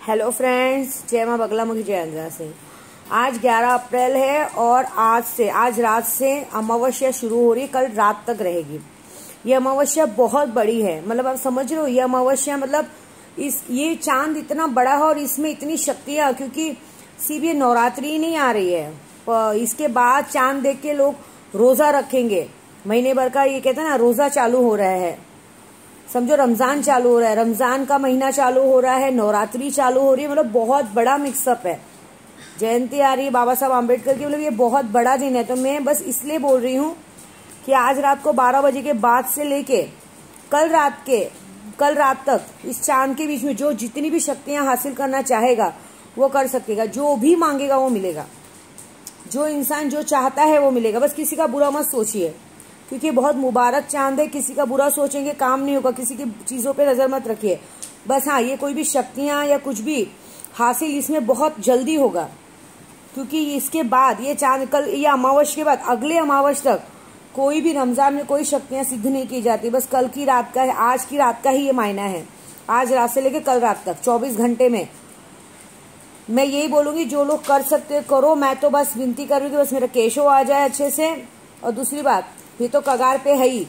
Hello friends, जय मां बगला मुखी, जय अंजना सिंह। आज 11 अप्रैल है और आज रात से अमावस्या शुरू हो रही है, कल रात तक रहेगी। ये अमावस्या बहुत बड़ी है, मतलब आप समझ रहे हो। ये अमावस्या मतलब ये चांद इतना बड़ा है और इसमें इतनी शक्तियां, क्योंकि सिर्फ ये नवरात्रि नहीं आ रही है, इसके बाद चांद देख के लोग रोजा रखेंगे। महीने भर का ये कहते हैं ना, रोजा चालू हो रहा है। समझो रमजान चालू हो रहा है, रमजान का महीना चालू हो रहा है, नवरात्रि चालू हो रही है, मतलब बहुत बड़ा मिक्सअप है। जयंती आ रही है बाबा साहब आम्बेडकर की, मतलब ये बहुत बड़ा दिन है। तो मैं बस इसलिए बोल रही हूँ कि आज रात को 12 बजे के बाद से लेके कल रात तक इस चांद के बीच में जो जितनी भी शक्तियां हासिल करना चाहेगा वो कर सकेगा। जो भी मांगेगा वो मिलेगा, जो इंसान जो चाहता है वो मिलेगा। बस किसी का बुरा मत सोचिए, क्योंकि बहुत मुबारक चांद है। किसी का बुरा सोचेंगे काम नहीं होगा, किसी की चीजों पे नजर मत रखिए। बस हाँ, ये कोई भी शक्तियां या कुछ भी हासिल इसमें बहुत जल्दी होगा, क्योंकि इसके बाद ये चांद कल, ये अमावस्या के बाद अगले अमावस्या तक कोई भी रमजान में कोई शक्तियां सिद्ध नहीं की जाती। बस कल की रात का है, आज की रात का ही ये मायना है। आज रात से लेकर कल रात तक 24 घंटे में मैं यही बोलूंगी, जो लोग कर सकते करो। मैं तो बस विनती कर रही हूँ कि बस मेरा केशो आ जाए अच्छे से। और दूसरी बात, ये तो कगार पे है ही,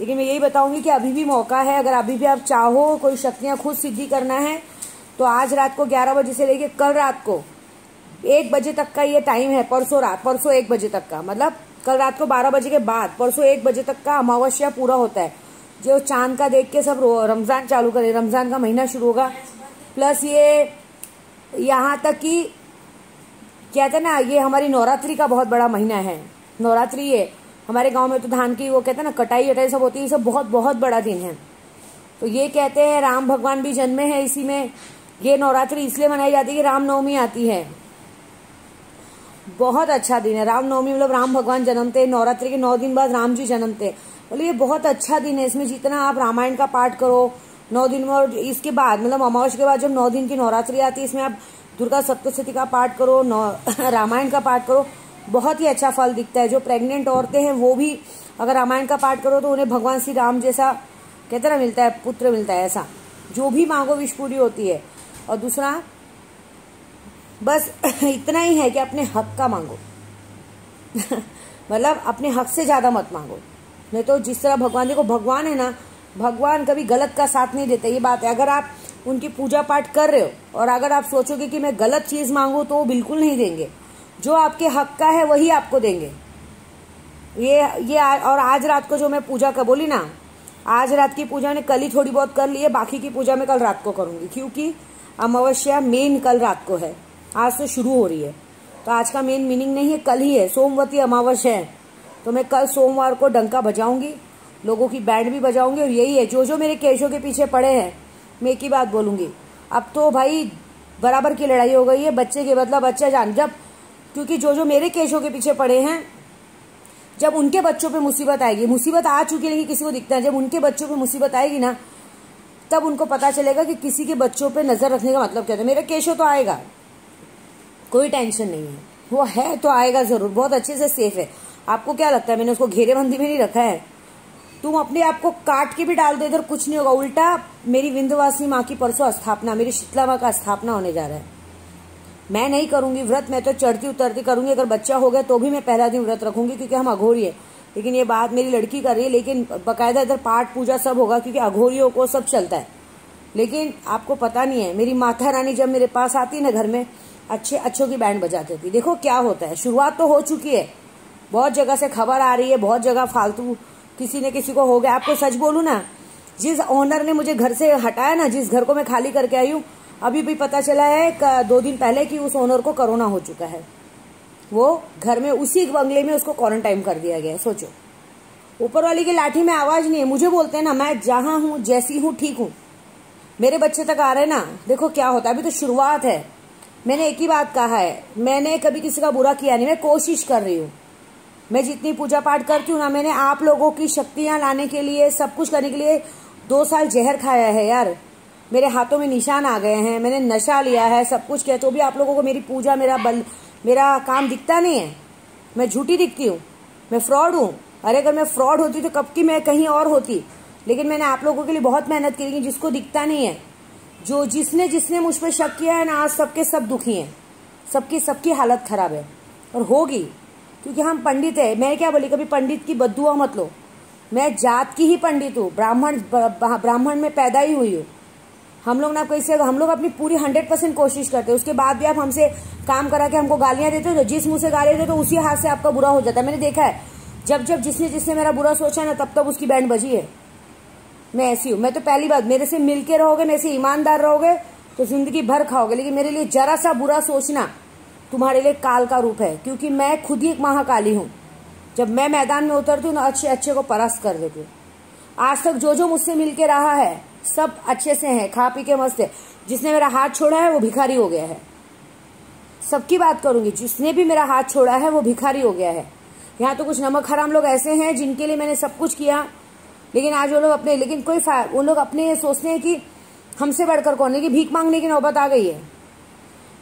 लेकिन मैं यही बताऊंगी कि अभी भी मौका है। अगर अभी भी आप चाहो कोई शक्तियां खुद सिद्धि करना है तो आज रात को 11 बजे से लेके कल रात को 1 बजे तक का ये टाइम है। परसों 1 बजे तक का, मतलब कल रात को 12 बजे के बाद परसों 1 बजे तक का अमावस्या पूरा होता है। जो चांद का देख के सब रमजान चालू करे, रमजान का महीना शुरू होगा। प्लस ये यहाँ तक कि कहते हैं ना, ये हमारी नवरात्रि का बहुत बड़ा महीना है। नवरात्रि ये हमारे गांव में तो धान की वो कहते हैं ना, कटाई वटाई सब होती है। सब बहुत बहुत बड़ा दिन है। तो ये कहते हैं राम भगवान भी जन्मे हैं इसी में। ये नवरात्रि इसलिए मनाई जाती है कि रामनवमी आती है। बहुत अच्छा दिन है रामनवमी, मतलब राम भगवान जन्मते। नवरात्रि के 9 दिन बाद राम जी जन्मते। मतलब ये बहुत अच्छा दिन है। इसमें जितना आप रामायण का पाठ करो 9 दिन में, और इसके बाद मतलब अमावस्या के बाद जब 9 दिन की नवरात्रि आती है, इसमें आप दुर्गा सप्तशती का पाठ करो, रामायण का पाठ करो, बहुत ही अच्छा फल दिखता है। जो प्रेग्नेंट औरतें हैं वो भी अगर रामायण का पाठ करो तो उन्हें भगवान श्री राम जैसा कहते ना मिलता है, पुत्र मिलता है। ऐसा जो भी मांगो विश पूरी होती है। और दूसरा बस इतना ही है कि अपने हक का मांगो मतलब अपने हक से ज्यादा मत मांगो, नहीं तो जिस तरह भगवान, देखो भगवान है ना, भगवान कभी गलत का साथ नहीं देते। ये बात है। अगर आप उनकी पूजा पाठ कर रहे हो और अगर आप सोचोगे कि मैं गलत चीज मांगू, तो वो बिल्कुल नहीं देंगे। जो आपके हक का है वही आपको देंगे। ये और आज रात को जो मैं पूजा का बोली ना, आज रात की पूजा ने कल ही थोड़ी बहुत कर ली है, बाकी की पूजा मैं कल रात को करूंगी, क्योंकि अमावस्या मेन कल रात को है। आज से शुरू हो रही है, तो आज का मेन मीनिंग नहीं है, कल ही है। सोमवती अमावस्या है, तो मैं कल सोमवार को डंका बजाऊंगी, लोगों की बैंड भी बजाऊंगी। और यही है, जो मेरे केशों के पीछे पड़े हैं, मैं एक ही बात बोलूंगी, अब तो भाई बराबर की लड़ाई हो गई है। बच्चे के बदला बच्चा जान। जब क्योंकि जो मेरे केशों के पीछे पड़े हैं, जब उनके बच्चों पे मुसीबत आएगी, मुसीबत आ चुकी है लेकिन किसी को दिखता है, जब उनके बच्चों पे मुसीबत आएगी ना, तब उनको पता चलेगा कि किसी के बच्चों पे नजर रखने का मतलब क्या था। मेरा केशो तो आएगा, कोई टेंशन नहीं है। वो है तो आएगा जरूर, बहुत अच्छे से सेफ है। आपको क्या लगता है मैंने उसको घेरेबंदी में नहीं रखा है? तुम अपने आप को काट के भी डाल दो, इधर कुछ नहीं होगा। उल्टा मेरी विंध्यवासिनी माँ की परसों स्थापना, मेरी शीतला माँ का स्थापना होने जा रहा है। मैं नहीं करूंगी व्रत, मैं तो चढ़ती उतरती करूंगी। अगर बच्चा हो गया तो भी मैं पहला दिन व्रत रखूंगी, क्योंकि हम अघोरी है। लेकिन ये बात मेरी लड़की कर रही है, लेकिन बकायदा इधर पाठ पूजा सब होगा, क्योंकि अघोरियों को सब चलता है। लेकिन आपको पता नहीं है, मेरी माता रानी जब मेरे पास आती ना घर में, अच्छों की बैंड बजाती थी। देखो क्या होता है, शुरुआत तो हो चुकी है। बहुत जगह से खबर आ रही है, बहुत जगह फालतू किसी ने किसी को हो गया। आपको सच बोलूं ना, जिस ओनर ने मुझे घर से हटाया ना, जिस घर को मैं खाली करके आई हूँ, अभी भी पता चला है 2 दिन पहले कि उस ओनर को कोरोना हो चुका है। वो घर में उसी बंगले में उसको क्वारंटाइन कर दिया गया है। सोचो, ऊपर वाली की लाठी में आवाज नहीं है। मुझे बोलते हैं ना, मैं जहां हूं जैसी हूं ठीक हूं। मेरे बच्चे तक आ रहे हैं ना, देखो क्या होता है। अभी तो शुरुआत है। मैंने एक ही बात कहा है, मैंने कभी किसी का बुरा किया नहीं। मैं कोशिश कर रही हूँ, मैं जितनी पूजा पाठ करती हूँ ना, मैंने आप लोगों की शक्तियां लाने के लिए, सब कुछ करने के लिए 2 साल जहर खाया है यार। मेरे हाथों में निशान आ गए हैं, मैंने नशा लिया है, सब कुछ किया, तो भी आप लोगों को मेरी पूजा, मेरा काम दिखता नहीं है। मैं झूठी दिखती हूँ, मैं फ्रॉड हूँ। अरे अगर मैं फ्रॉड होती तो कब की मैं कहीं और होती। लेकिन मैंने आप लोगों के लिए बहुत मेहनत की, लेकिन जिसको दिखता नहीं है जो जिसने जिसने मुझ पर शक किया है ना, आज सबके सब दुखी हैं, सबकी हालत खराब है और होगी, क्योंकि हम पंडित है। मैं क्या बोली, कभी पंडित की बद्दुआ मत लो। मैं जात की ही पंडित हूँ, ब्राह्मण में पैदा ही हुई हूँ। हम लोग ना कैसे, हम लोग अपनी पूरी 100% कोशिश करते हैं, उसके बाद भी आप हमसे काम करा के हमको गालियां देते हो, तो जिस मुंह से गाली देते हो उसी हाथ से आपका बुरा हो जाता है। मैंने देखा है, जब जिसने जिसने मेरा बुरा सोचा है ना, तब उसकी बैंड बजी है। मैं ऐसी हूँ। मैं तो पहली बात, मेरे से मिलके रहोगे, मेरे से ईमानदार रहोगे तो जिंदगी भर खाओगे, लेकिन मेरे लिए जरा सा बुरा सोचना तुम्हारे लिए काल का रूप है, क्योंकि मैं खुद ही एक महाकाली हूँ। जब मैं मैदान में उतरती हूँ ना, अच्छे अच्छे को परास्त कर देती हूँ। आज तक जो मुझसे मिलके रहा है सब अच्छे से है, खा पी के मस्त है। जिसने मेरा हाथ छोड़ा है वो भिखारी हो गया है। सबकी बात करूंगी, जिसने भी मेरा हाथ छोड़ा है वो भिखारी हो गया है। यहाँ तो कुछ नमक हराम लोग ऐसे हैं जिनके लिए मैंने सब कुछ किया, लेकिन आज वो लोग अपने, लेकिन वो लोग अपने सोचते हैं कि हमसे बढ़कर कौन है, कि भीख मांगने की नौबत आ गई है।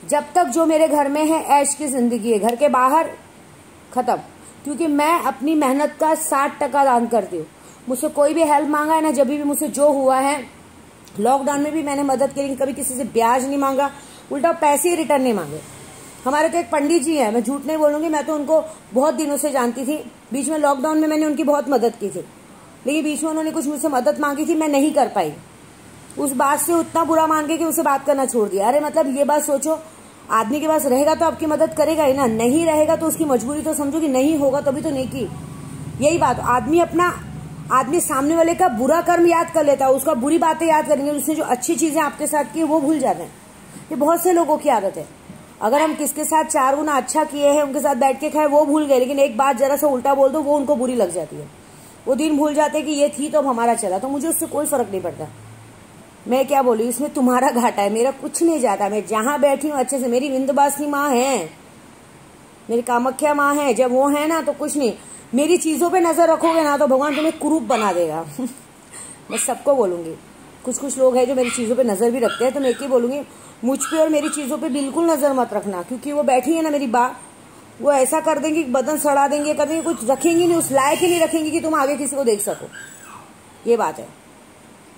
जब तक जो मेरे घर में है ऐश की जिंदगी है, घर के बाहर खत्म। क्योंकि मैं अपनी मेहनत का 60% दान करती हूँ। मुझसे कोई भी हेल्प मांगा है ना, जब भी मुझसे जो हुआ है, लॉकडाउन में भी मैंने मदद की, लेकिन कभी किसी से ब्याज नहीं मांगा, उल्टा पैसे ही रिटर्न नहीं मांगे। हमारे तो एक पंडित जी है, मैं झूठ नहीं बोलूंगी, मैं तो उनको बहुत दिनों से जानती थी। बीच में लॉकडाउन में मैंने उनकी बहुत मदद की थी, लेकिन बीच में उन्होंने कुछ मुझसे मदद मांगी थी, मैं नहीं कर पाई। उस बात से उतना बुरा मान के कि उसे बात करना छोड़ दिया। अरे मतलब ये बात सोचो, आदमी के पास रहेगा तो आपकी मदद करेगा ही ना, नहीं रहेगा तो उसकी मजबूरी तो समझो कि नहीं होगा तभी तो नहीं की। यही बात, आदमी सामने वाले का बुरा कर्म याद कर लेता है, उसका बुरी बातें याद करेंगे, उसने जो अच्छी चीजें आपके साथ की वो भूल जाते हैं। ये बहुत से लोगों की आदत है। अगर हम किसके साथ 4 गुना अच्छा किए हैं, उनके साथ बैठ के खाए, वो भूल गए, लेकिन एक बात जरा सा उल्टा बोल दो, वो उनको बुरी लग जाती है। वो दिन भूल जाते हैं कि ये थी तो अब हमारा चला, तो मुझे उससे कोई फर्क नहीं पड़ता। मैं क्या बोलूं, इसमें तुम्हारा घाटा है, मेरा कुछ नहीं जाता। मैं जहां बैठी हूँ अच्छे से, मेरी विंध्यवासिनी माँ है, मेरी कामाख्या माँ है, जब वो है ना तो कुछ नहीं। मेरी चीजों पे नजर रखोगे ना तो भगवान तुम्हें कुरूप बना देगा। मैं सबको बोलूंगी, कुछ लोग हैं जो मेरी चीजों पे नजर भी रखते हैं, तो मैं एक ही बोलूंगी, मुझ पे और मेरी चीजों पे बिल्कुल नजर मत रखना, क्योंकि वो बैठी है ना मेरी बा, वो ऐसा कर देंगी, बदन सड़ा देंगे, कभी कुछ रखेंगी नहीं, उस लायक ही नहीं रखेंगी कि तुम आगे किसी को देख सको। ये बात है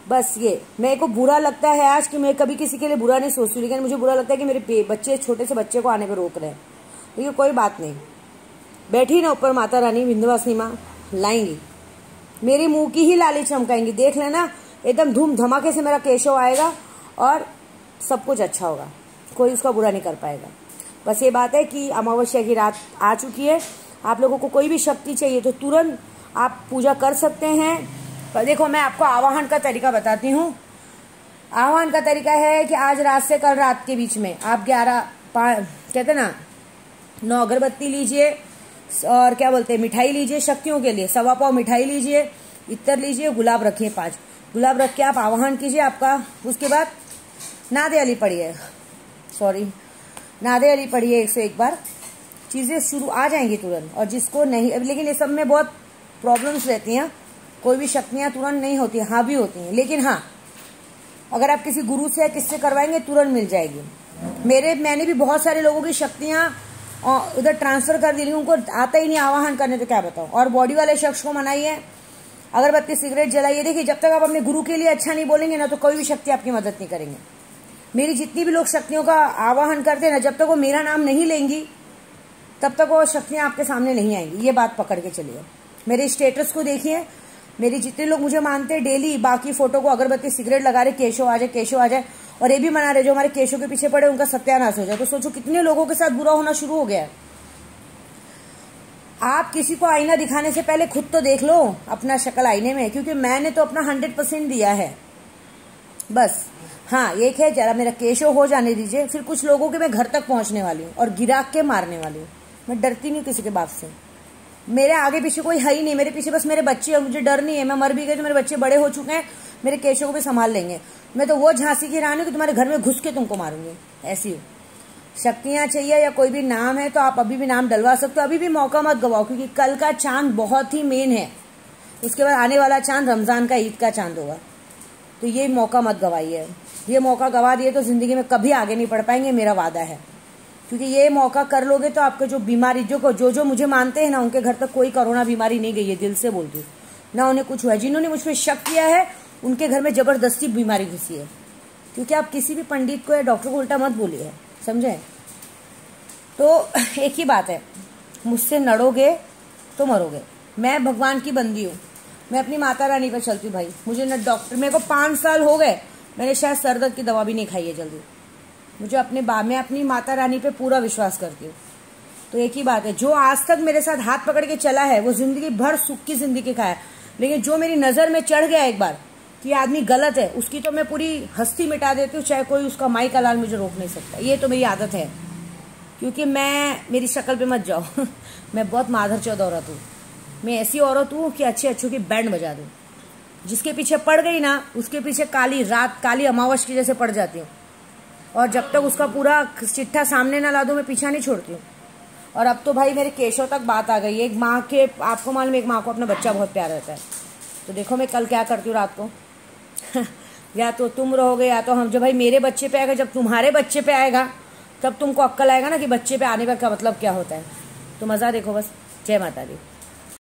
बस। ये मेरे को बुरा लगता है आज कि मैं कभी किसी के लिए बुरा नहीं सोचती, लेकिन मुझे बुरा लगता है कि मेरे बच्चे, छोटे से बच्चे को आने पर रोक रहे हैं। लेकिन कोई बात नहीं, बैठी ना ऊपर माता रानी विंध्यवासिनी माँ लाएंगी, मेरी मुंह की ही लाली चमकाएंगी। देख लेना, एकदम धूम धमाके से मेरा केशव आएगा और सब कुछ अच्छा होगा, कोई उसका बुरा नहीं कर पाएगा। बस ये बात है कि अमावस्या की रात आ चुकी है। आप लोगों को कोई भी शक्ति चाहिए तो तुरंत आप पूजा कर सकते हैं। पर देखो, मैं आपको आवाहन का तरीका बताती हूँ। आवाहन का तरीका है कि आज रात से कल रात के बीच में आप 5 कहते ना 9 अगरबत्ती लीजिए, और क्या बोलते हैं, मिठाई लीजिए शक्तियों के लिए, 1.25 पाव मिठाई लीजिए, इत्तर लीजिए, गुलाब रखिए 5 गुलाब रख के आप आवाहन कीजिए आपका। उसके बाद नादे अली पढ़िए, नादे अली पढ़िए 101 बार, चीजें शुरू आ जाएंगी तुरंत। और जिसको नहीं, लेकिन इस सब में बहुत प्रॉब्लम्स रहती हैं, कोई भी शक्तियां तुरंत नहीं होती, हाँ भी होती हैं, लेकिन हाँ अगर आप किसी गुरु से या किससे करवाएंगे तुरंत मिल जाएगी। मैंने भी बहुत सारे लोगों की शक्तियां उधर ट्रांसफर कर दी, उनको आता ही नहीं आवाहन करने, तो क्या बताऊं। और बॉडी वाले शख्स को मनाइए, अगरबत्ती सिगरेट जलाइए। देखिए, जब तक आप अपने गुरु के लिए अच्छा नहीं बोलेंगे ना, तो कोई भी शक्ति आपकी मदद नहीं करेंगे। मेरी जितनी भी लोग शक्तियों का आवाहन करते हैं ना, जब तक वो मेरा नाम नहीं लेंगी तब तक वो शक्तियां आपके सामने नहीं आएंगी। ये बात पकड़ के चलिए। मेरे स्टेटस को देखिए, मेरे जितने लोग मुझे मानते हैं डेली, बाकी फोटो को अगरबत्ती सिगरेट लगा रहे, केशव आ जाए, केशव आ जाए, और ये भी मना रहे जो हमारे केशव के पीछे पड़े उनका सत्यानाश हो जाए। तो सोचो कितने लोगों के साथ बुरा होना शुरू हो गया है। आप किसी को आईना दिखाने से पहले खुद तो देख लो अपना शक्ल आईने में, क्योंकि मैंने तो अपना 100% दिया है। बस हाँ, एक है, जरा मेरा केशव हो जाने दीजिए, फिर कुछ लोगों के मैं घर तक पहुंचने वाली हूँ और गिरा के मारने वाली हूँ। मैं डरती नहीं किसी के बाप से, मेरे आगे पीछे कोई है ही नहीं, मेरे पीछे बस मेरे बच्चे हैं, मुझे डर नहीं है। मैं मर भी गई तो मेरे बच्चे बड़े हो चुके हैं, मेरे केशव को भी संभाल लेंगे। मैं तो वो झांसी की रानी हूँ कि तुम्हारे घर में घुस के तुमको मारूंगी, ऐसी हूँ। शक्तियां चाहिए या कोई भी नाम है तो आप अभी भी नाम डलवा सकते हो, अभी भी मौका मत गवाओ, क्योंकि कल का चांद बहुत ही मेन है। उसके बाद आने वाला चांद रमजान का, ईद का चांद होगा, तो ये मौका मत गवाइए। ये मौका गवा दिए तो जिंदगी में कभी आगे नहीं बढ़ पाएंगे, मेरा वादा है। क्योंकि ये मौका कर लोगे तो आपके जो बीमारी, जो मुझे मानते हैं ना, उनके घर तक कोई कोरोना बीमारी नहीं गई है, दिल से बोलती हूँ ना, उन्हें कुछ हुआ है। जिन्होंने मुझ पर शक किया है उनके घर में जबरदस्ती बीमारी घुसी है, क्योंकि आप किसी भी पंडित को या डॉक्टर को उल्टा मत बोलिए, समझे। तो एक ही बात है, मुझसे लड़ोगे तो मरोगे। मैं भगवान की बंदी हूँ, मैं अपनी माता रानी पर चलती हूँ भाई। मुझे न डॉक्टर, मेरे को 5 साल हो गए, मैंने शायद सर दर्द की दवा भी नहीं खाई है जल्दी। मुझे मैं अपनी माता रानी पे पूरा विश्वास करती हूँ। तो एक ही बात है, जो आज तक मेरे साथ हाथ पकड़ के चला है वो जिंदगी भर सुख की जिंदगी खाया, लेकिन जो मेरी नज़र में चढ़ गया एक बार कि आदमी गलत है, उसकी तो मैं पूरी हस्ती मिटा देती हूँ, चाहे कोई उसका माई का लाल मुझे रोक नहीं सकता। ये तो मेरी आदत है, क्योंकि मेरी शक्ल पे मत जाओ मैं बहुत माधर चौध औरत हूँ। मैं ऐसी औरत हूँ कि अच्छे अच्छों की बैंड बजा दूँ। जिसके पीछे पड़ गई ना, उसके पीछे काली रात, काली अमावस की जैसे पड़ जाती हूँ। और जब तक उसका पूरा चिट्ठा सामने ना ला दूँ, मैं पीछा नहीं छोड़ती हूँ। और अब तो भाई मेरे केशों तक बात आ गई है। एक माँ के, आपको मालूम, एक माँ को अपना बच्चा बहुत प्यार रहता है। तो देखो मैं कल क्या करती हूँ रात को या तो तुम रहोगे या तो हम। जब भाई मेरे बच्चे पे आएगा, जब तुम्हारे बच्चे पे आएगा, तब तुमको अक्ल आएगा ना कि बच्चे पे आने का मतलब क्या होता है। तो मज़ा देखो बस। जय माता दी।